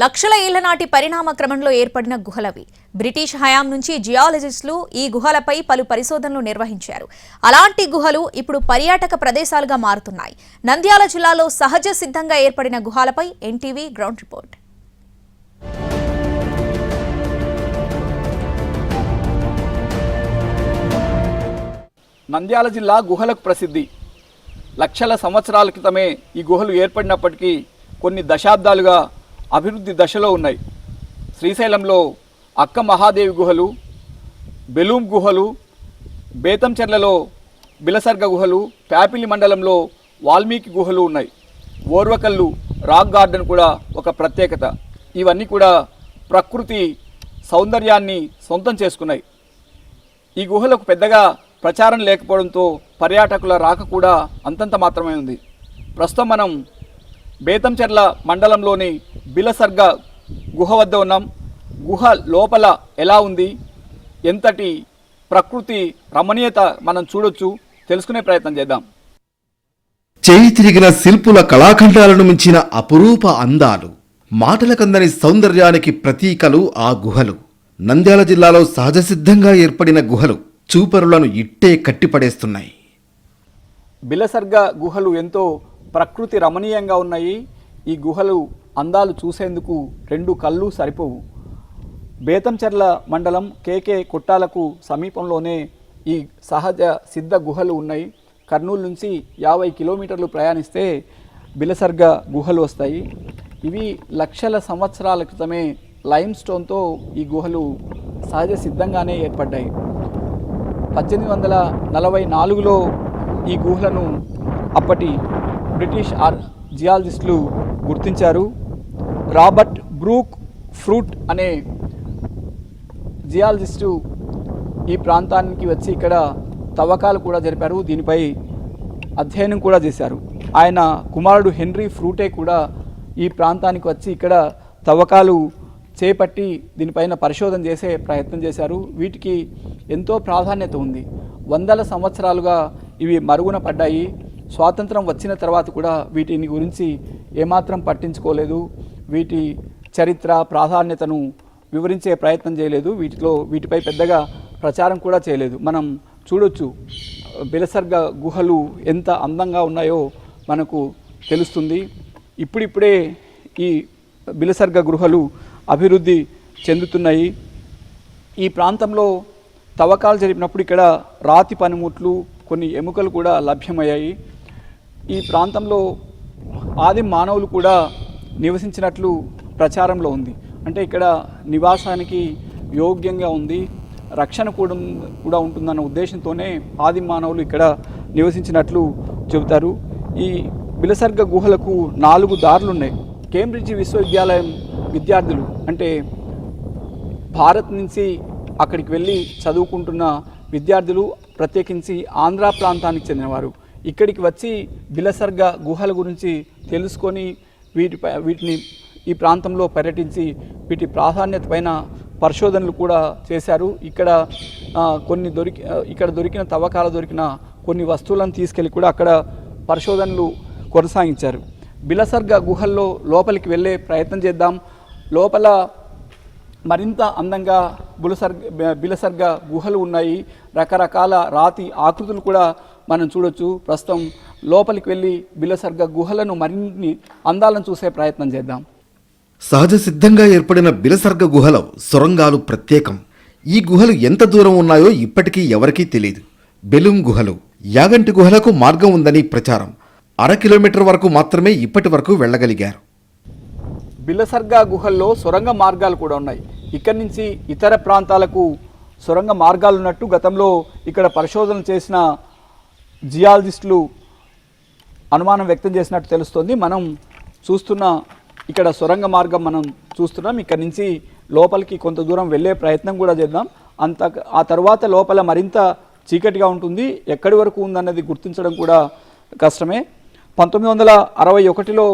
లక్షల ఏళ్ల నాటి పరిణామ క్రమంలో ఏర్పడిన గుహలవి. బ్రిటిష్ హయాం నుంచి జియాలజిస్టులు ఈ గుహలపై పలు పరిశోధనలు నిర్వహించారు. అలాంటి గుహలు ఇప్పుడు పర్యాటక ప్రదేశాలుగా మారుతున్నాయి. నంద్యాల జిల్లాలో సహజ సిద్ధంగా ఏర్పడిన గుహలపై ఎన్టీవీ గ్రౌండ్ రిపోర్ట్. నంద్యాల జిల్లా గుహలకు ప్రసిద్ధి. లక్షల సంవత్సరాల క్రితమే ఈ గుహలు ఏర్పడినప్పటికీ కొన్ని దశాబ్దాలుగా అభివృద్ధి దశలో ఉన్నాయి. శ్రీశైలంలో అక్క మహాదేవి గుహలు, బెలూం గుహలు, బేతంచెర్లలో బిలసర్గ గుహలు, ప్యాపిలి మండలంలో వాల్మీకి గుహలు ఉన్నాయి. ఓర్వకల్లు రాక్ గార్డెన్ కూడా ఒక ప్రత్యేకత. ఇవన్నీ కూడా ప్రకృతి సౌందర్యాన్ని సొంతం చేసుకున్నాయి. ఈ గుహలకు పెద్దగా ప్రచారం లేకపోవడంతో పర్యాటకుల రాక కూడా అంతంత మాత్రమే ఉంది. ప్రస్తుతం మనం బేతంచెర్ల మండలంలోని బిలసర్గ గుహ వద్ద ఉన్నాం. గుహ లోపల ఎలా ఉంది, ఎంతటి ప్రకృతి రమణీయత మనం చూడొచ్చు, తెలుసుకునే ప్రయత్నం చేద్దాం. చేయి తిరిగిన శిల్పుల కళాఖండాలను మించిన అపురూప అందాలు, మాటలకందని సౌందర్యానికి ప్రతీకలు ఆ గుహలు. నంద్యాల జిల్లాలో సహజ సిద్ధంగా ఏర్పడిన గుహలు చూపరులను ఇట్టే కట్టిపడేస్తున్నాయి. బిలసర్గ గుహలు ఎంతో ప్రకృతి రమణీయంగా ఉన్నాయి. ఈ గుహలు అందాలు చూసేందుకు రెండు కళ్ళు సరిపోవు. బేతంచెర్ల మండలం కేకే కొట్టాలకు సమీపంలోనే ఈ సహజ సిద్ధ గుహలు ఉన్నాయి. కర్నూలు నుంచి 50 కిలోమీటర్లు ప్రయాణిస్తే బిలసర్గ గుహలు వస్తాయి. ఇవి లక్షల సంవత్సరాల క్రితమే లైమ్ స్టోన్తో ఈ గుహలు సహజ సిద్ధంగానే ఏర్పడ్డాయి. 1844లో ఈ గుహలను అప్పటి బ్రిటిష్ జియాలజిస్టులు గుర్తించారు. రాబర్ట్ బ్రూక్ ఫ్రూట్ అనే జియాలజిస్టు ఈ ప్రాంతానికి వచ్చి ఇక్కడ తవ్వకాలు కూడా జరిపారు. దీనిపై అధ్యయనం కూడా చేశారు. ఆయన కుమారుడు హెన్రీ ఫ్రూటే కూడా ఈ ప్రాంతానికి వచ్చి ఇక్కడ తవ్వకాలు చేపట్టి దీనిపైన పరిశోధన చేసే ప్రయత్నం చేశారు. వీటికి ఎంతో ప్రాధాన్యత ఉంది. వందల సంవత్సరాలుగా ఇవి మరుగున పడ్డాయి. స్వాతంత్రం వచ్చిన తర్వాత కూడా వీటిని గురించి ఏమాత్రం పట్టించుకోలేదు. వీటి చరిత్ర ప్రాధాన్యతను వివరించే ప్రయత్నం చేయలేదు. వీటిపై పెద్దగా ప్రచారం కూడా చేయలేదు. మనం చూడొచ్చు బిలసర్గ గుహలు ఎంత అందంగా ఉన్నాయో మనకు తెలుస్తుంది. ఇప్పుడిప్పుడే ఈ బిలసర్గ గుహలు అభివృద్ధి చెందుతున్నాయి. ఈ ప్రాంతంలో తవ్వకాలు జరిపినప్పుడు ఇక్కడ రాతి పనిముట్లు, కొన్ని ఎముకలు కూడా లభ్యమయ్యాయి. ఈ ప్రాంతంలో ఆది మానవులు కూడా నివసించినట్లు ప్రచారంలో ఉంది. అంటే ఇక్కడ నివాసానికి యోగ్యంగా ఉంది, రక్షణ కూడా ఉంటుందన్న ఉద్దేశంతోనే ఆది మానవులు ఇక్కడ నివసించినట్లు చెబుతారు. ఈ బిలసర్గ గుహలకు 4 దారులు ఉన్నాయి. కేంబ్రిడ్జ్ విశ్వవిద్యాలయం విద్యార్థులు, అంటే భారత్ నుంచి అక్కడికి వెళ్ళి చదువుకుంటున్న విద్యార్థులు, ప్రత్యేకించి ఆంధ్ర ప్రాంతానికి చెందినవారు ఇక్కడికి వచ్చి బిలసర్గ గుహల గురించి తెలుసుకొని వీటిని ఈ ప్రాంతంలో పర్యటించి వీటి ప్రాధాన్యత పైన పరిశోధనలు కూడా చేశారు. ఇక్కడ దొరికిన తవ్వకాలు దొరికిన కొన్ని వస్తువులను తీసుకెళ్ళి కూడా అక్కడ పరిశోధనలు కొనసాగించారు. బిలసర్గ గుహల్లో లోపలికి వెళ్ళే ప్రయత్నం చేద్దాం. లోపల మరింత అందంగా బిలసర్గ గుహలు ఉన్నాయి. రకరకాల రాతి ఆకృతులు కూడా మనం చూడొచ్చు. ప్రస్తుతం లోపలికి వెళ్ళి బిలసర్గ గుహలను మరిన్ని అందాలను చూసే ప్రయత్నం చేద్దాం. సహజ సిద్ధంగా ఏర్పడిన బిలసర్గ గుహలో సొరంగాలు ప్రత్యేకం. ఈ గుహలు ఎంత దూరం ఉన్నాయో ఇప్పటికీ ఎవరికీ తెలియదు. బెలూం గుహలు, యాగంటి గుహలకు మార్గం ఉందని ప్రచారం. 1/2 కిలోమీటర్ వరకు మాత్రమే ఇప్పటి వరకు వెళ్ళగలిగారు. బిలసర్గ గుహల్లో సొరంగ మార్గాలు కూడా ఉన్నాయి. ఇక్కడి నుంచి ఇతర ప్రాంతాలకు సొరంగ మార్గాలు ఉన్నట్టు గతంలో ఇక్కడ పరిశోధన చేసిన జియాలజిస్టులు అనుమానం వ్యక్తం చేసినట్టు తెలుస్తోంది. మనం చూస్తున్న ఇక్కడ సొరంగ మార్గం మనం చూస్తున్నాం. ఇక్కడ నుంచి లోపలికి కొంత దూరం వెళ్ళే ప్రయత్నం కూడా చేద్దాం. ఆ తర్వాత లోపల మరింత చీకటిగా ఉంటుంది. ఎక్కడి వరకు ఉందన్నది గుర్తించడం కూడా కష్టమే. 1961లో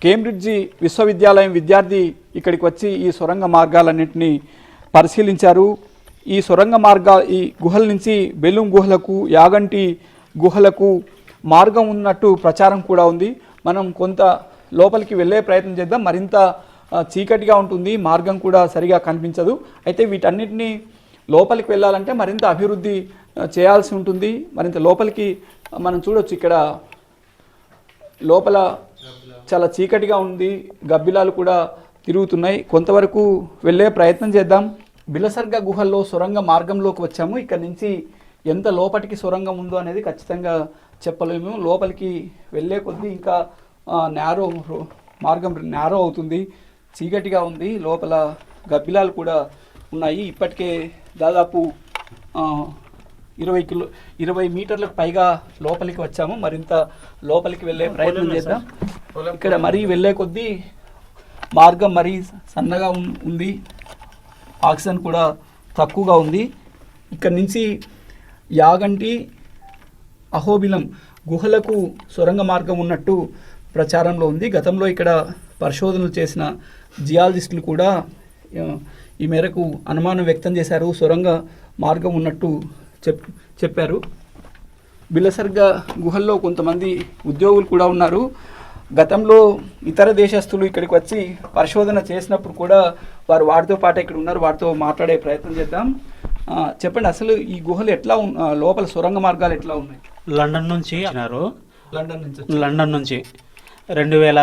కేంబ్రిడ్జి విశ్వవిద్యాలయం విద్యార్థి ఇక్కడికి వచ్చి ఈ సొరంగ మార్గాలన్నింటినీ పరిశీలించారు. ఈ ఈ గుహల నుంచి బెలూం గుహలకు, యాగంటి గుహలకు మార్గం ఉన్నట్టు ప్రచారం కూడా ఉంది. మనం కొంత లోపలికి వెళ్ళే ప్రయత్నం చేద్దాం. మరింత చీకటిగా ఉంటుంది, మార్గం కూడా సరిగా కనిపించదు. అయితే వీటన్నిటిని లోపలికి వెళ్ళాలంటే మరింత అభివృద్ధి చేయాల్సి ఉంటుంది. మరింత లోపలికి మనం చూడొచ్చు, ఇక్కడ లోపల చాలా చీకటిగా ఉంది, గబ్బిలాలు కూడా తిరుగుతున్నాయి. కొంతవరకు వెళ్ళే ప్రయత్నం చేద్దాం. బిలసర్గ గుహల్లో సొరంగ మార్గంలోకి వచ్చాము. ఇక్కడ నుంచి ఎంత లోపలికి సొరంగం ఉందో అనేది ఖచ్చితంగా చెప్పలేము. లోపలికి వెళ్ళే కొద్దీ ఇంకా మార్గం నేరో అవుతుంది, చీకటిగా ఉంది, లోపల గబ్బిలాలు కూడా ఉన్నాయి. ఇప్పటికే దాదాపు 20 మీటర్లకు పైగా లోపలికి వచ్చాము. మరింత లోపలికి వెళ్ళే ప్రయత్నం చేద్దాం. ఇక్కడ మరీ వెళ్ళే కొద్దీ మార్గం మరీ సన్నగా ఉంది, ఆక్సిజన్ కూడా తక్కువగా ఉంది. ఇక్కడ నుంచి యాగంటి అహోబిలం గుహలకు సొరంగ మార్గం ఉన్నట్టు ప్రచారంలో ఉంది. గతంలో ఇక్కడ పరిశోధనలు చేసిన జియాలజిస్టులు కూడా ఈ మేరకు అనుమానం వ్యక్తం చేశారు, సొరంగ మార్గం ఉన్నట్టు చెప్పారు. బిలసర్గ గుహల్లో కొంతమంది ఉద్యోగులు కూడా ఉన్నారు. గతంలో ఇతర దేశస్తులు ఇక్కడికి వచ్చి పరిశోధన చేసినప్పుడు కూడా వారితో పాటు ఇక్కడ ఉన్నారు, వారితో మాట్లాడే ప్రయత్నం చేద్దాం. చెప్పండి, అసలు ఈ గుహలు ఎట్లా లోపల సొరంగ మార్గాలు ఎట్లా ఉన్నాయి? లండన్ నుంచి వచ్చినారు. లండన్ నుంచి 2000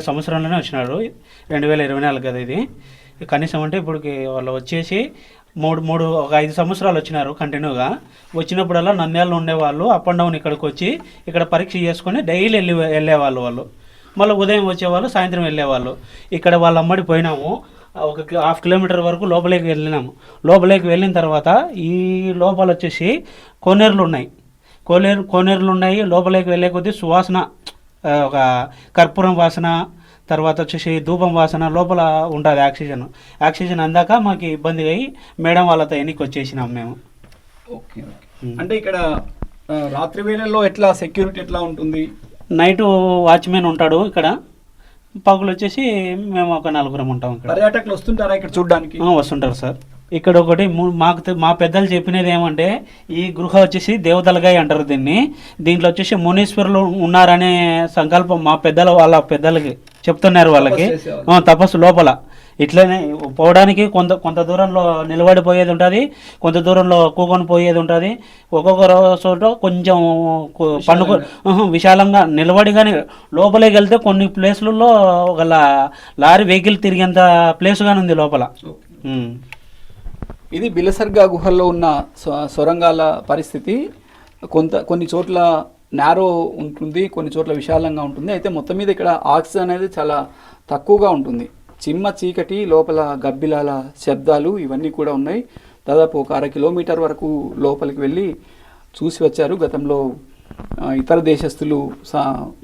సంవత్సరంలోనే వచ్చినారు. 2024 కదా ఇది. కనీసం అంటే ఇప్పటికి వాళ్ళు వచ్చేసి ఒక 5 సంవత్సరాలు వచ్చినారు కంటిన్యూగా. వచ్చినప్పుడల్లా నంద్యాలలో ఉండేవాళ్ళు, అప్ అండ్ డౌన్ ఇక్కడికి వచ్చి ఇక్కడ పరీక్ష చేసుకొని డైలీ వెళ్ళేవాళ్ళు. వాళ్ళు మళ్ళీ ఉదయం వచ్చేవాళ్ళు, సాయంత్రం వెళ్ళేవాళ్ళు. ఇక్కడ వాళ్ళ అమ్మడి పోయినాము, ఒక 1/2 కిలోమీటర్ వరకు లోపలికి వెళ్ళినాము. లోపలికి వెళ్ళిన తర్వాత ఈ లోపల వచ్చేసి కోనేరులు ఉన్నాయి. లోపలికి వెళ్ళే కొద్దీ సువాసన, ఒక కర్పూరం వాసన, తర్వాత వచ్చేసి ధూపం వాసన లోపల ఉంటుంది. ఆక్సిజన్ అందాక మాకు ఇబ్బంది అయ్యి మేడం వాళ్ళతో ఎన్నికి వచ్చేసినాం మేము. ఓకే, అంటే ఇక్కడ రాత్రి వేళల్లో ఎట్లా సెక్యూరిటీ ఎట్లా ఉంటుంది? నైట్ వాచ్మెన్ ఉంటాడు ఇక్కడ, పగులు వచ్చేసి మేము ఒక 4 ఉంటాం. ఇక్కడ పర్యాటకులు వస్తుంటారా ఇక్కడ చూడడానికి? వస్తుంటారు సార్. ఇక్కడ ఒకటి మా పెద్దలు చెప్పినది ఏమంటే, ఈ గృహ వచ్చేసి దేవతలగాయ అంటారు దీన్ని. దీంట్లో వచ్చేసి మునీశ్వరులు ఉన్నారనే సంకల్పం మా వాళ్ళ పెద్దలకి చెప్తున్నారు. వాళ్ళకి తపస్సు లోపల ఇట్లనే పోవడానికి కొంత దూరంలో నిలబడిపోయేది ఉంటుంది, కొంత దూరంలో కూకొని పోయేది ఉంటుంది. ఒక్కొక్క చోట కొంచెం విశాలంగా నిలబడి, కానీ లోపలికి వెళ్తే కొన్ని ప్లేసులలో ఒక లారీ వెహికల్ తిరిగేంత ప్లేస్ గాని ఉంది లోపల. ఇది బిలసర్గ గుహల్లో ఉన్న సొరంగాల పరిస్థితి. కొన్ని చోట్ల నేరో ఉంటుంది, కొన్ని చోట్ల విశాలంగా ఉంటుంది. అయితే మొత్తం మీద ఇక్కడ ఆక్సిజన్ అనేది చాలా తక్కువగా ఉంటుంది. చిమ్మ చీకటి, లోపల గబ్బిలాల శబ్దాలు ఇవన్నీ కూడా ఉన్నాయి. దాదాపు ఒక 1/2 కిలోమీటర్ వరకు లోపలికి వెళ్ళి చూసి వచ్చారు. గతంలో ఇతర దేశస్తులు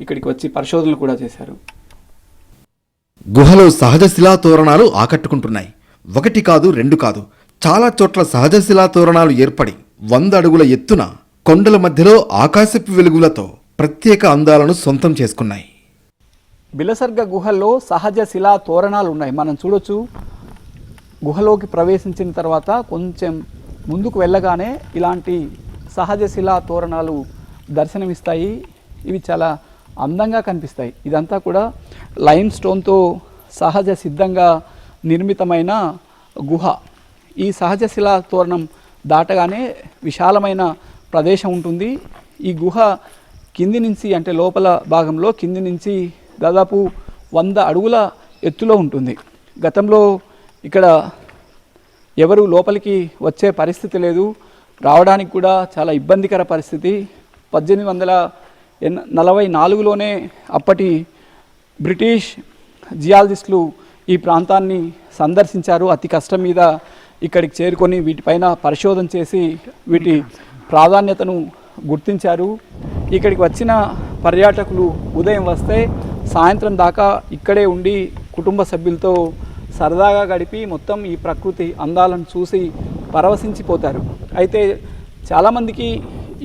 ఇక్కడికి వచ్చి పరిశోధనలు కూడా చేశారు. గుహలో సహజ శిలా తోరణాలు ఆకట్టుకుంటున్నాయి. 1 కాదు 2 కాదు, చాలా చోట్ల సహజ శిలా తోరణాలు ఏర్పడి 100 అడుగుల ఎత్తున కొండల మధ్యలో ఆకాశపు వెలుగులతో ప్రత్యేక అందాలను సొంతం చేసుకున్నాయి. బిలసర్గ గుహల్లో సహజ శిలా తోరణాలు ఉన్నాయి. మనం చూడొచ్చు, గుహలోకి ప్రవేశించిన తర్వాత కొంచెం ముందుకు వెళ్ళగానే ఇలాంటి సహజ శిలా తోరణాలు దర్శనమిస్తాయి. ఇవి చాలా అందంగా కనిపిస్తాయి. ఇదంతా కూడా లైమ్ స్టోన్తో సహజ సిద్ధంగా నిర్మితమైన గుహ. ఈ సహజ శిలా తోరణం దాటగానే విశాలమైన ప్రదేశం ఉంటుంది. ఈ గుహ కింది నుంచి, అంటే లోపల భాగంలో కింది నుంచి దాదాపు 100 అడుగుల ఎత్తులో ఉంటుంది. గతంలో ఇక్కడ ఎవరు లోపలికి వచ్చే పరిస్థితి లేదు, రావడానికి కూడా చాలా ఇబ్బందికర పరిస్థితి. 1844లోనే అప్పటి బ్రిటిష్ జియాలజిస్టులు ఈ ప్రాంతాన్ని సందర్శించారు. అతి కష్టం మీద ఇక్కడికి చేరుకొని వీటిపైన పరిశోధన చేసి వీటి ప్రాధాన్యతను గుర్తించారు. ఇక్కడికి వచ్చిన పర్యాటకులు ఉదయం వస్తే సాయంత్రం దాకా ఇక్కడే ఉండి కుటుంబ సభ్యులతో సరదాగా గడిపి మొత్తం ఈ ప్రకృతి అందాలను చూసి పరవశించిపోతారు. అయితే చాలామందికి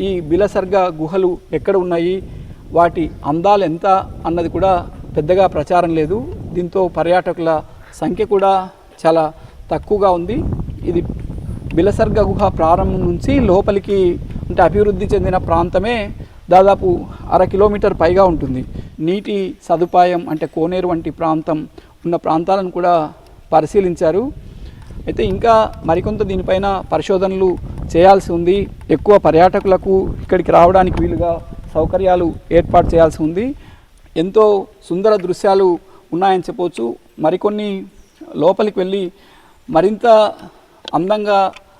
ఈ బిలసర్గ గుహలు ఎక్కడ ఉన్నాయి, వాటి అందాలు ఎంత అన్నది కూడా పెద్దగా ప్రచారం లేదు. దీంతో పర్యాటకుల సంఖ్య కూడా చాలా తక్కువగా ఉంది. ఇది బిలసర్గ గుహ ప్రారంభం నుంచి లోపలికి అంటే అభివృద్ధి చెందిన ప్రాంతమే దాదాపు 1/2 కిలోమీటర్ పైగా ఉంటుంది. నీటి సదుపాయం అంటే కోనేరు వంటి ప్రాంతం ఉన్న ప్రాంతాలను కూడా పరిశీలించారు. అయితే ఇంకా మరికొంత దీనిపైన పరిశోధనలు చేయాల్సి ఉంది. ఎక్కువ పర్యాటకులకు ఇక్కడికి రావడానికి వీలుగా సౌకర్యాలు ఏర్పాటు చేయాల్సి ఉంది. ఎంతో సుందర దృశ్యాలు ఉన్నాయని చెప్పవచ్చు. మరికొన్ని లోపలికి వెళ్ళి మరింత అందంగా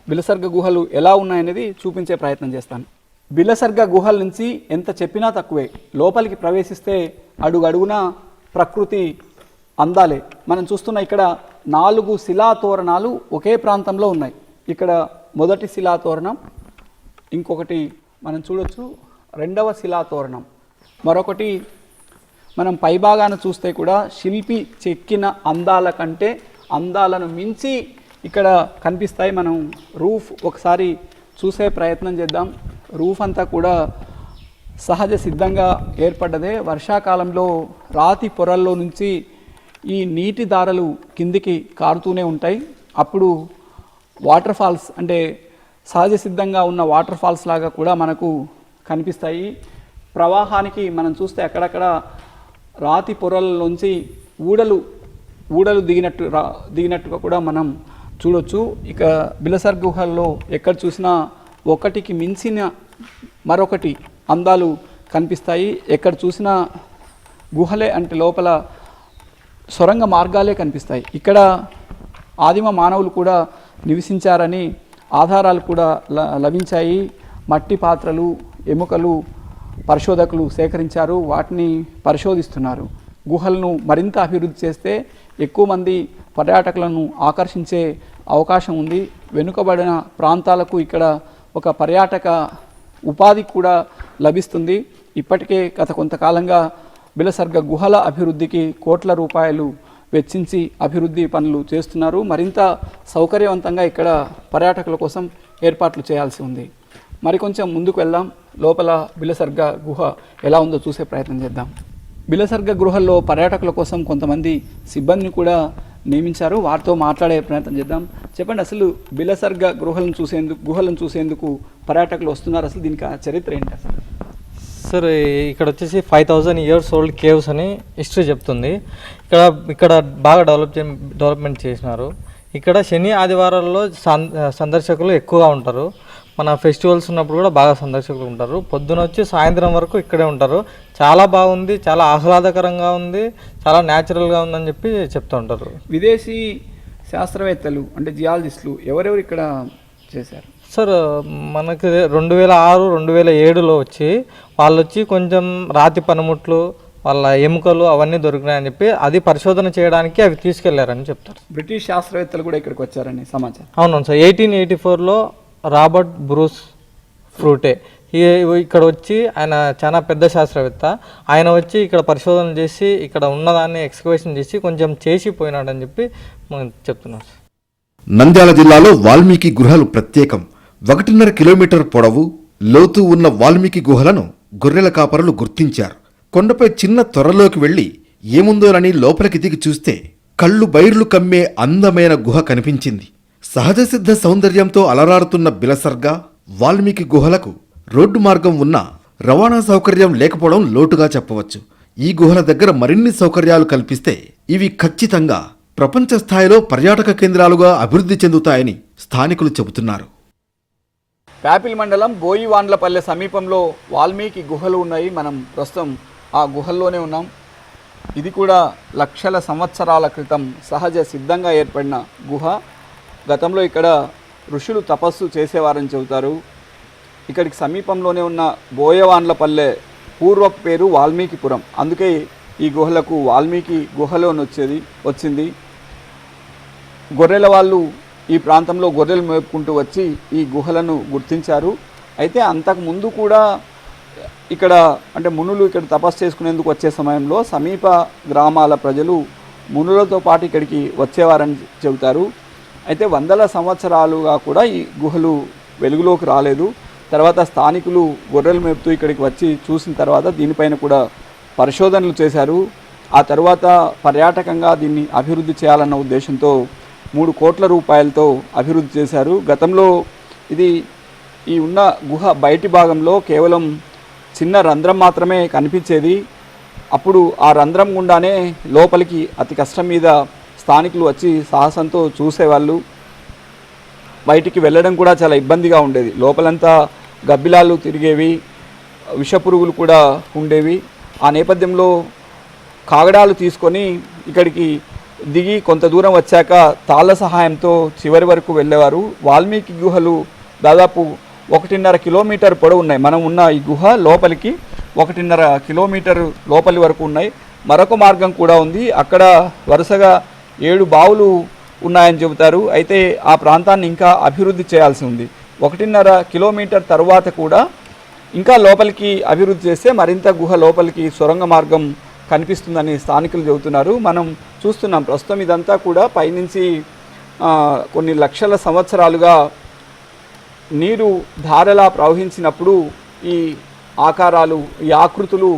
బిలసర్గ గుహలు ఎలా ఉన్నాయనేది చూపించే ప్రయత్నం చేస్తాను. బిలసర్గ గుహల నుంచి ఎంత చెప్పినా తక్కువే. లోపలికి ప్రవేశిస్తే అడుగడుగున ప్రకృతి అందాలే. మనం చూస్తున్న ఇక్కడ 4 శిలాతోరణాలు ఒకే ప్రాంతంలో ఉన్నాయి. ఇక్కడ మొదటి శిలాతోరణం, ఇంకొకటి మనం చూడొచ్చు రెండవ శిలాతోరణం, మరొకటి మనం పైభాగాన చూస్తే కూడా శిల్పి చెక్కిన అందాల కంటే అందాలను మించి ఇక్కడ కనిపిస్తాయి. మనం రూఫ్ ఒకసారి చూసే ప్రయత్నం చేద్దాం. రూఫ్ అంతా కూడా సహజ సిద్ధంగా ఏర్పడ్డదే. వర్షాకాలంలో రాతి పొరల్లో నుంచి ఈ నీటి దారలు కిందికి కారుతూనే ఉంటాయి. అప్పుడు వాటర్ ఫాల్స్ అంటే సహజ సిద్ధంగా ఉన్న వాటర్ ఫాల్స్ లాగా కూడా మనకు కనిపిస్తాయి. ప్రవాహానికి మనం చూస్తే అక్కడక్కడ రాతి పొరల్లోంచి ఊడలు దిగినట్టుగా కూడా మనం చూడొచ్చు. ఇక బిలసర్గ గుహల్లో ఎక్కడ చూసినా ఒకటికి మించిన మరొకటి అందాలు కనిపిస్తాయి. ఎక్కడ చూసినా గుహలే అంటే లోపల సొరంగ మార్గాలే కనిపిస్తాయి. ఇక్కడ ఆదిమ మానవులు కూడా నివసించారని ఆధారాలు కూడా లభించాయి. మట్టి పాత్రలు, ఎముకలు పరిశోధకులు సేకరించారు, వాటిని పరిశోధిస్తున్నారు. గుహలను మరింత అభివృద్ధి చేస్తే ఎక్కువ మంది పర్యాటకులను ఆకర్షించే అవకాశం ఉంది. వెనుకబడిన ప్రాంతాలకు ఇక్కడ ఒక పర్యాటక ఉపాధి కూడా లభిస్తుంది. ఇప్పటికే గత కొంతకాలంగా బిలసర్గ గుహల అభివృద్ధికి కోట్ల రూపాయలు వెచ్చించి అభివృద్ధి పనులు చేస్తున్నారు. మరింత సౌకర్యవంతంగా ఇక్కడ పర్యాటకుల కోసం ఏర్పాట్లు చేయాల్సి ఉంది. మరికొంచెం ముందుకు వెళ్దాం. లోపల బిలసర్గ గుహ ఎలా ఉందో చూసే ప్రయత్నం చేద్దాం. బిలసర్గ గృహల్లో పర్యాటకుల కోసం కొంతమంది సిబ్బందిని కూడా నియమించారు. వారితో మాట్లాడే ప్రయత్నం చేద్దాం. చెప్పండి, అసలు బిలసర్గ గుహలను చూసేందుకు పర్యాటకులు వస్తున్నారు. అసలు దీనికి చరిత్ర ఏంటి అసలు? సార్, ఇక్కడ వచ్చేసి 5000 years ఓల్డ్ కేవ్స్ అని హిస్టరీ చెప్తుంది. ఇక్కడ బాగా డెవలప్మెంట్ చేసినారు. ఇక్కడ శని ఆదివారాల్లో సందర్శకులు ఎక్కువగా ఉంటారు. మన ఫెస్టివల్స్ ఉన్నప్పుడు కూడా బాగా సందర్శకులు ఉంటారు. పొద్దున వచ్చి సాయంత్రం వరకు ఇక్కడే ఉంటారు. చాలా బాగుంది, చాలా ఆహ్లాదకరంగా ఉంది, చాలా న్యాచురల్గా ఉందని చెప్పి చెప్తూ ఉంటారు. విదేశీ శాస్త్రవేత్తలు అంటే జియాలజిస్టులు ఎవరెవరు ఇక్కడ చేశారు? సార్, మనకి 2006, 2007లో వాళ్ళు వచ్చి కొంచెం రాతి పనిముట్లు, వాళ్ళ ఎముకలు అవన్నీ దొరికినాయని చెప్పి అది పరిశోధన చేయడానికి అవి తీసుకెళ్లారని చెప్తారు. బ్రిటిష్ శాస్త్రవేత్తలు కూడా ఇక్కడికి వచ్చారని సమాచారం. అవునవును సార్. 1884లో రాబర్ట్ బ్రూస్ ఫ్రూటే ఇక్కడ వచ్చి, ఆయన చాలా పెద్ద శాస్త్రవేత్త. ఆయన వచ్చి ఇక్కడ పరిశోధన చేసి ఇక్కడ ఉన్నదాన్ని ఎక్స్కవేషన్ చేసి కొంచెం చేసిపోయినాడని చెప్పి మనం చెప్తున్నాం. నంద్యాల జిల్లాలో వాల్మీకి గుహలు ప్రత్యేకం. 1.5 కిలోమీటర్ పొడవు, లోతు ఉన్న వాల్మీకి గుహలను గొర్రెల కాపరులు గుర్తించారు. కొండపై చిన్న త్వరలోకి వెళ్లి ఏముందోనని లోపలికి దిగి చూస్తే కళ్ళు బైర్లు కమ్మే అందమైన గుహ కనిపించింది. సహజ సిద్ధ సౌందర్యంతో అలరారుతున్న బిలసర్గ వాల్మీకి గుహలకు రోడ్డు మార్గం ఉన్నా రవాణా సౌకర్యం లేకపోవడం లోటుగా చెప్పవచ్చు. ఈ గుహల దగ్గర మరిన్ని సౌకర్యాలు కల్పిస్తే ఇవి ఖచ్చితంగా ప్రపంచ స్థాయిలో పర్యాటక కేంద్రాలుగా అభివృద్ధి చెందుతాయని స్థానికులు చెబుతున్నారు. ప్యాపిల్ మండలం బోయివాండ్లపల్లె సమీపంలో వాల్మీకి గుహలు ఉన్నాయి. మనం ప్రస్తుతం ఆ గుహల్లోనే ఉన్నాం. ఇది కూడా లక్షల సంవత్సరాల క్రితం సహజ సిద్ధంగా ఏర్పడిన గుహ. గతంలో ఇక్కడ ఋషులు తపస్సు చేసేవారని చెబుతారు. ఇక్కడికి సమీపంలోనే ఉన్న బోయవాండ్లపల్లె పూర్వపు పేరు వాల్మీకిపురం. అందుకే ఈ గుహలకు వాల్మీకి గుహలోని వచ్చింది. గొర్రెల వాళ్ళు ఈ ప్రాంతంలో గొర్రెలు మేపుకుంటూ వచ్చి ఈ గుహలను గుర్తించారు. అయితే అంతకు ముందు కూడా ఇక్కడ అంటే మునులు ఇక్కడ తపస్సు చేసుకునేందుకు వచ్చే సమయంలో సమీప గ్రామాల ప్రజలు మునులతో పాటు ఇక్కడికి వచ్చేవారని చెబుతారు. అయితే వందల సంవత్సరాలుగా కూడా ఈ గుహలు వెలుగులోకి రాలేదు. తర్వాత స్థానికులు గొర్రెలు మేపుతూ ఇక్కడికి వచ్చి చూసిన తర్వాత దీనిపైన కూడా పరిశోధనలు చేశారు. ఆ తర్వాత పర్యాటకంగా దీన్ని అభివృద్ధి చేయాలన్న ఉద్దేశంతో 3 కోట్ల రూపాయలతో అభివృద్ధి చేశారు. గతంలో ఇది ఈ ఉన్న గుహ బయటి భాగంలో కేవలం చిన్న రంధ్రం మాత్రమే కనిపించేది. అప్పుడు ఆ రంధ్రం గుండానే లోపలికి అతి కష్టం మీద స్థానికులు వచ్చి సాహసంతో చూసేవాళ్ళు. బయటికి వెళ్ళడం కూడా చాలా ఇబ్బందిగా ఉండేది. లోపలంతా గబ్బిలాలు తిరిగేవి, విషపురుగులు కూడా ఉండేవి. ఆ నేపథ్యంలో కాగడాలు తీసుకొని ఇక్కడికి దిగి కొంత దూరం వచ్చాక తాళ్ళ సహాయంతో చివరి వరకు వెళ్ళేవారు. వాల్మీకి గుహలు దాదాపు 1.5 కిలోమీటర్ పొడవు ఉన్నాయి. మనం ఉన్న ఈ గుహ లోపలికి 1.5 కిలోమీటర్ లోపలి వరకు ఉన్నాయి. మరొక మార్గం కూడా ఉంది. అక్కడ వరుసగా 7 బావులు ఉన్నాయని చెబుతారు. అయితే ఆ ప్రాంతాన్ని ఇంకా అభివృద్ధి చేయాల్సి ఉంది. 1.5 కిలోమీటర్ తర్వాత కూడా ఇంకా లోపలికి అభివృద్ధి చేస్తే మరింత గుహ లోపలికి సొరంగ మార్గం కనిపిస్తుందని స్థానికులు చెబుతున్నారు. మనం చూస్తున్నాం ప్రస్తుతం ఇదంతా కూడా పైనుంచి కొన్ని లక్షల సంవత్సరాలుగా నీరు ధారలా ప్రవహించినప్పుడు ఈ ఆకారాలు, ఈ ఆకృతులు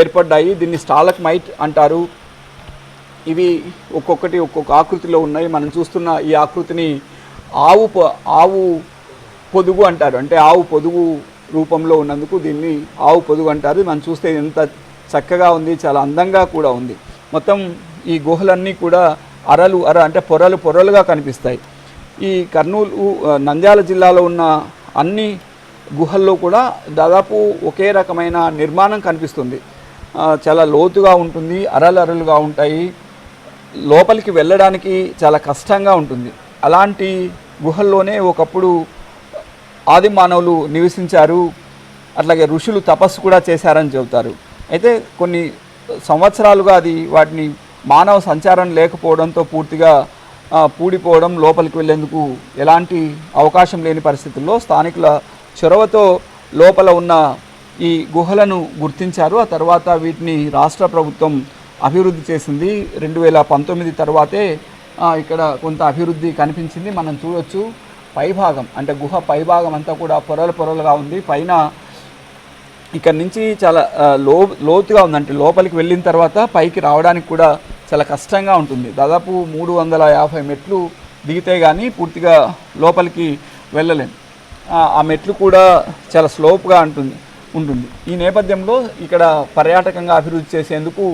ఏర్పడ్డాయి. దీన్ని స్టాలగ్మైట్ అంటారు. ఇవి ఒక్కొక్కటి ఒక్కొక్క ఆకృతిలో ఉన్నాయి. మనం చూస్తున్న ఈ ఆకృతిని ఆవు పొదుగు అంటారు. అంటే ఆవు పొదుగు రూపంలో ఉన్నందుకు దీన్ని ఆవు పొదుగు అంటారు. మనం చూస్తే ఎంత చక్కగా ఉంది, చాలా అందంగా కూడా ఉంది. మొత్తం ఈ గుహలన్నీ కూడా అంటే పొరలుగా కనిపిస్తాయి. ఈ కర్నూలు, నంద్యాల జిల్లాలో ఉన్న అన్ని గుహల్లో కూడా దాదాపు ఒకే రకమైన నిర్మాణం కనిపిస్తుంది. చాలా లోతుగా ఉంటుంది, అరలుగా ఉంటాయి. లోపలికి వెళ్ళడానికి చాలా కష్టంగా ఉంటుంది. అలాంటి గుహల్లోనే ఒకప్పుడు ఆది మానవులు నివసించారు. అట్లాగే ఋషులు తపస్సు కూడా చేశారని చెబుతారు. అయితే కొన్ని సంవత్సరాలుగా వాటిని మానవ సంచారం లేకపోవడంతో పూర్తిగా పూడిపోవడం, లోపలికి వెళ్ళేందుకు ఎలాంటి అవకాశం లేని పరిస్థితుల్లో స్థానికుల చొరవతో లోపల ఉన్న ఈ గుహలను గుర్తించారు. ఆ తర్వాత వీటిని రాష్ట్ర ప్రభుత్వం అభివృద్ధి చేసింది. 2019 తర్వాతే ఇక్కడ కొంత అభివృద్ధి కనిపించింది. మనం చూడొచ్చు పైభాగం, అంటే గుహ పైభాగం అంతా కూడా పొరలుగా ఉంది. పైన ఇక్కడ నుంచి చాలా లోతుగా ఉంది. అంటే లోపలికి వెళ్ళిన తర్వాత పైకి రావడానికి కూడా చాలా కష్టంగా ఉంటుంది. దాదాపు 350 మెట్లు దిగితే కానీ పూర్తిగా లోపలికి వెళ్ళలేం. ఆ మెట్లు కూడా చాలా స్లోప్గా ఉంటుంది. ఈ నేపథ్యంలో ఇక్కడ పర్యాటకంగా అభివృద్ధి చేసేందుకు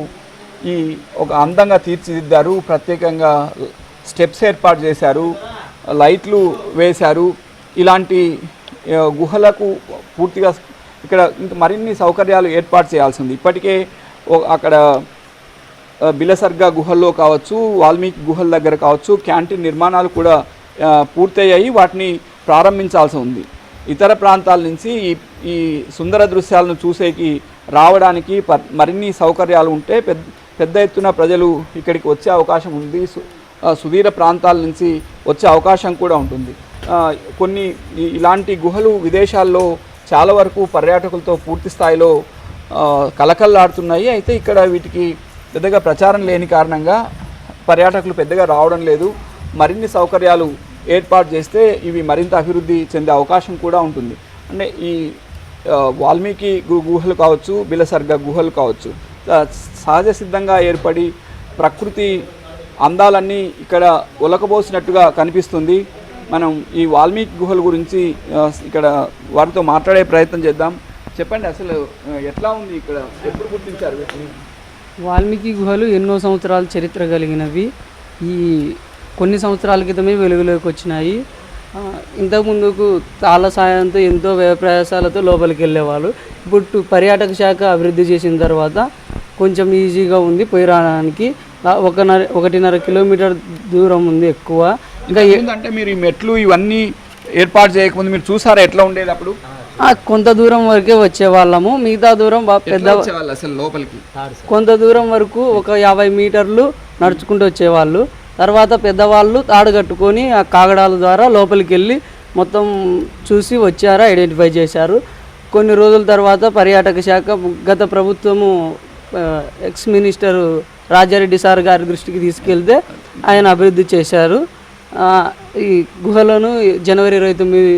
ఒక అందంగా తీర్చిదిద్దారు. ప్రత్యేకంగా స్టెప్స్ ఏర్పాటు చేశారు, లైట్లు వేశారు. ఇలాంటి గుహలకు పూర్తిగా ఇక్కడ మరిన్ని సౌకర్యాలు ఏర్పాటు చేయాల్సి ఉంది. ఇప్పటికే అక్కడ బిలసర్గా గుహల్లో కావచ్చు, వాల్మీకి గుహల దగ్గర కావచ్చు, క్యాంటీన్ నిర్మాణాలు కూడా పూర్తయ్యాయి. వాటిని ప్రారంభించాల్సి ఉంది. ఇతర ప్రాంతాల నుంచి ఈ సుందర దృశ్యాలను చూసేకి రావడానికి మరిన్ని సౌకర్యాలు ఉంటే పెద్ద ఎత్తున ప్రజలు ఇక్కడికి వచ్చే అవకాశం ఉంది. సుదూర ప్రాంతాల నుంచి వచ్చే అవకాశం కూడా ఉంటుంది. కొన్ని ఇలాంటి గుహలు విదేశాల్లో చాలా వరకు పర్యాటకులతో పూర్తి స్థాయిలో కలకల్లాడుతున్నాయి. అయితే ఇక్కడ వీటికి పెద్దగా ప్రచారం లేని కారణంగా పర్యాటకులు పెద్దగా రావడం లేదు. మరిన్ని సౌకర్యాలు ఏర్పాటు చేస్తే ఇవి మరింత అభివృద్ధి చెందే అవకాశం కూడా ఉంటుంది. అంటే ఈ వాల్మీకి గుహలు కావచ్చు, బిలసర్గా గుహలు కావచ్చు, సహజ సిద్ధంగా ఏర్పడి ప్రకృతి అందాలన్నీ ఇక్కడ ఒలకబోసినట్టుగా కనిపిస్తుంది. మనం ఈ వాల్మీకి గుహల గురించి ఇక్కడ వారితో మాట్లాడే ప్రయత్నం చేద్దాం. చెప్పండి, అసలు ఎట్లా ఉంది ఇక్కడ, ఎప్పుడు గుర్తించారు వీటిని? వాల్మీకి గుహలు ఎన్నో సంవత్సరాల చరిత్ర కలిగినవి. ఈ కొన్ని సంవత్సరాల క్రితమే వెలుగులోకి వచ్చినాయి. ఇంతకుముందుకు తాళ్ళ సాయంతో ఎంతో వ్యయ ప్రయాసాలతో లోపలికి వెళ్ళేవాళ్ళు. ఇప్పుడు పర్యాటక శాఖ అభివృద్ధి చేసిన తర్వాత కొంచెం ఈజీగా ఉంది పోయి రావడానికి. 1.5 కిలోమీటర్ దూరం ఉంది ఎక్కువ. ఇంకా అంటే మీరు ఈ మెట్లు ఇవన్నీ ఏర్పాటు చేయకముందు మీరు చూసారా ఎట్లా ఉండేది అప్పుడు? కొంత దూరం వరకే వచ్చేవాళ్ళము, మిగతా దూరం పెద్ద అసలు లోపలికి కొంత దూరం వరకు ఒక 50 మీటర్లు నడుచుకుంటూ వచ్చేవాళ్ళు. తర్వాత పెద్దవాళ్ళు తాడు కట్టుకొని ఆ కాగడాల ద్వారా లోపలికి వెళ్ళి మొత్తం చూసి వచ్చారా ఐడెంటిఫై చేశారు. కొన్ని రోజుల తర్వాత పర్యాటక శాఖ గత ప్రభుత్వము ఎక్స్ మినిస్టర్ రాజారెడ్డి సార్ గారి దృష్టికి తీసుకెళ్తే ఆయన అభివృద్ధి చేశారు. ఈ గుహలను జనవరి 29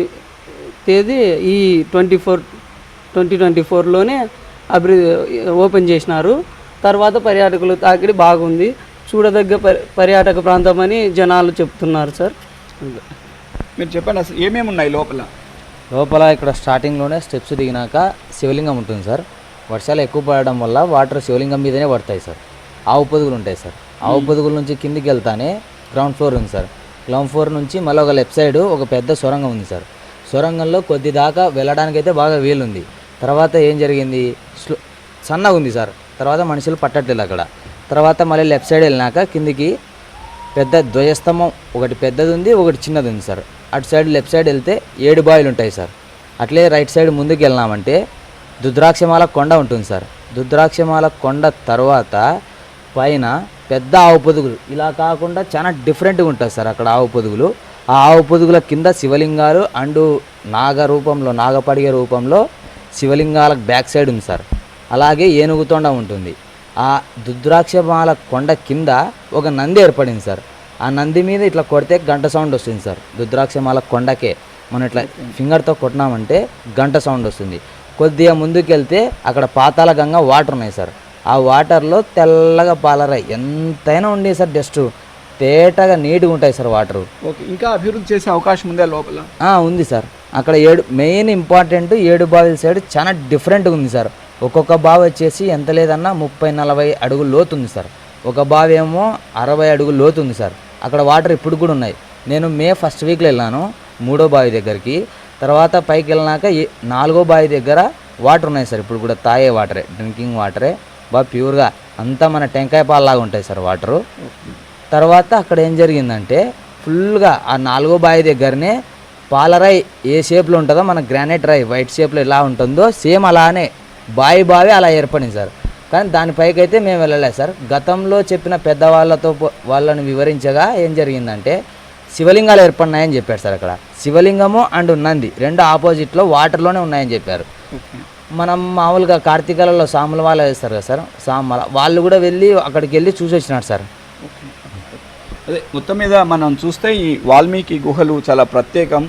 తేదీ ఈ 2024లోనే ఓపెన్ చేసినారు. తర్వాత పర్యాటకులు తాకిడి బాగుంది, చూడదగ్గ పర్యాటక ప్రాంతం అని జనాలు చెప్తున్నారు సార్. మీరు చెప్పండి, అసలు ఏమేమి ఉన్నాయి లోపల? ఇక్కడ స్టార్టింగ్లోనే స్టెప్స్ దిగినాక శివలింగం ఉంటుంది సార్. వర్షాలు ఎక్కువ పడడం వల్ల వాటర్ శివలింగం మీదనే పడతాయి సార్. ఆవు పొదుగులు ఉంటాయి సార్. ఆవు పొదుగుల నుంచి కిందికి వెళ్తానే గ్రౌండ్ ఫ్లోర్ ఉంది సార్. గ్రౌండ్ ఫ్లోర్ నుంచి మళ్ళీ ఒక లెఫ్ట్ సైడ్ ఒక పెద్ద సొరంగం ఉంది సార్. సొరంగంలో కొద్ది దాకా వెళ్ళడానికైతే బాగా వీలుంది. తర్వాత ఏం జరిగింది, సన్నగా ఉంది సార్. తర్వాత మనుషులు పట్టట్లేదు అక్కడ. తర్వాత మళ్ళీ లెఫ్ట్ సైడ్ వెళ్ళినాక కిందికి పెద్ద ధ్వజస్తంభం ఒకటి పెద్దది ఉంది, ఒకటి చిన్నది ఉంది సార్. అటు సైడ్ లెఫ్ట్ సైడ్ వెళ్తే 7 బావిలు ఉంటాయి సార్. అట్లే రైట్ సైడ్ ముందుకు వెళ్ళినామంటే దుద్రాక్షమాల కొండ ఉంటుంది సార్. దుద్రాక్షమాల కొండ తర్వాత పైన పెద్ద ఆవు పొదుగులు, ఇలా కాకుండా చాలా డిఫరెంట్గా ఉంటుంది సార్ అక్కడ ఆవు పొదుగులు. ఆ ఆవు పొదుగుల కింద శివలింగాలు అండ్ నాగపడిగ రూపంలో శివలింగాలకు బ్యాక్ సైడ్ ఉంది సార్. అలాగే ఏనుగుతొండ ఉంటుంది. ఆ దుద్రాక్షమాల కొండ కింద ఒక నంది ఏర్పడింది సార్. ఆ నంది మీద ఇట్లా కొడితే గంట సౌండ్ వస్తుంది సార్. రుద్రాక్షమాల కొండకే మనం ఇట్లా ఫింగర్తో కొట్టినామంటే గంట సౌండ్ వస్తుంది. కొద్దిగా ముందుకు వెళ్తే అక్కడ పాతాళ గంగ వాటర్ ఉన్నాయి సార్. ఆ వాటర్లో తెల్లగా పాలరాయి ఎంతైనా ఉండే సార్, జస్ట్ తేటగా నీట్గా ఉంటాయి సార్ వాటరు. ఓకే, ఇంకా అభివృద్ధి చేసే అవకాశం ఉందా లోపల? ఉంది సార్. అక్కడ మెయిన్ ఇంపార్టెంట్ 7 బావిల సైడ్ చాలా డిఫరెంట్గా ఉంది సార్. ఒక్కొక్క బావి వచ్చేసి ఎంత లేదన్నా 30-40 అడుగులు లోతు ఉంది సార్. ఒక బావి ఏమో 60 అడుగులు లోతు ఉంది సార్. అక్కడ వాటర్ ఇప్పుడు కూడా ఉన్నాయి. నేను మే 1st వీక్లో వెళ్ళాను 3వ బావి దగ్గరికి. తర్వాత పైకి వెళ్ళినాక 4వ బావి దగ్గర వాటర్ ఉన్నాయి సార్. ఇప్పుడు కూడా తాగే వాటరే, డ్రింకింగ్ వాటరే, బాగా ప్యూర్గా అంతా మన టెంకాయ పాలలాగా ఉంటాయి సార్ వాటరు. తర్వాత అక్కడ ఏం జరిగిందంటే ఫుల్గా ఆ 4వ బావి దగ్గరనే పాలరాయి ఏ షేప్లో ఉంటుందో మన గ్రానైట్ రాయి వైట్ షేప్లో ఎలా ఉంటుందో సేమ్ అలానే బావి అలా ఏర్పడింది సార్. కానీ దానిపైకి అయితే మేము వెళ్ళలేదు సార్. గతంలో చెప్పిన పెద్దవాళ్ళతో వాళ్ళని వివరించగా ఏం జరిగిందంటే శివలింగాలు ఏర్పడినాయని చెప్పారు సార్. అక్కడ శివలింగము అండ్ నంది 2 ఆపోజిట్లో వాటర్లోనే ఉన్నాయని చెప్పారు. మనం మామూలుగా కార్తీకాలలో సాముల వాళ్ళు వేస్తారు కదా సార్, వాళ్ళు కూడా వెళ్ళి అక్కడికి వెళ్ళి చూసి వచ్చినారు సార్. అదే మొత్తం మీద మనం చూస్తే ఈ వాల్మీకి గుహలు చాలా ప్రత్యేకం.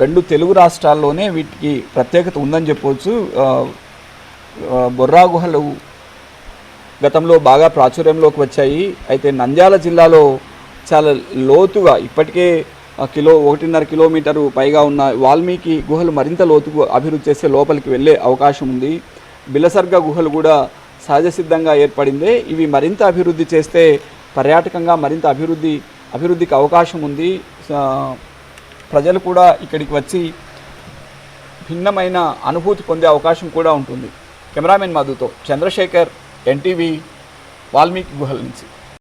2 తెలుగు రాష్ట్రాల్లోనే వీటికి ప్రత్యేకత ఉందని చెప్పవచ్చు. బొర్రా గుహలు గతంలో బాగా ప్రాచుర్యంలోకి వచ్చాయి. అయితే నంద్యాల జిల్లాలో చాలా లోతుగా ఇప్పటికే 1.5 కిలోమీటరు పైగా ఉన్న వాల్మీకి గుహలు మరింత లోతుగా అభివృద్ధి చేసే లోపలికి వెళ్ళే అవకాశం ఉంది. బిలసర్గ గుహలు కూడా సహజ సిద్ధంగా ఏర్పడిందే. ఇవి మరింత అభివృద్ధి చేస్తే పర్యాటకంగా మరింత అభివృద్ధికి అవకాశం ఉంది. ప్రజలు కూడా ఇక్కడికి వచ్చి భిన్నమైన అనుభూతి పొందే అవకాశం కూడా ఉంటుంది. కెమెరామెన్ మధుతో చంద్రశేఖర్, ఎన్టీవీ, వాల్మీకి గుహల నుంచి.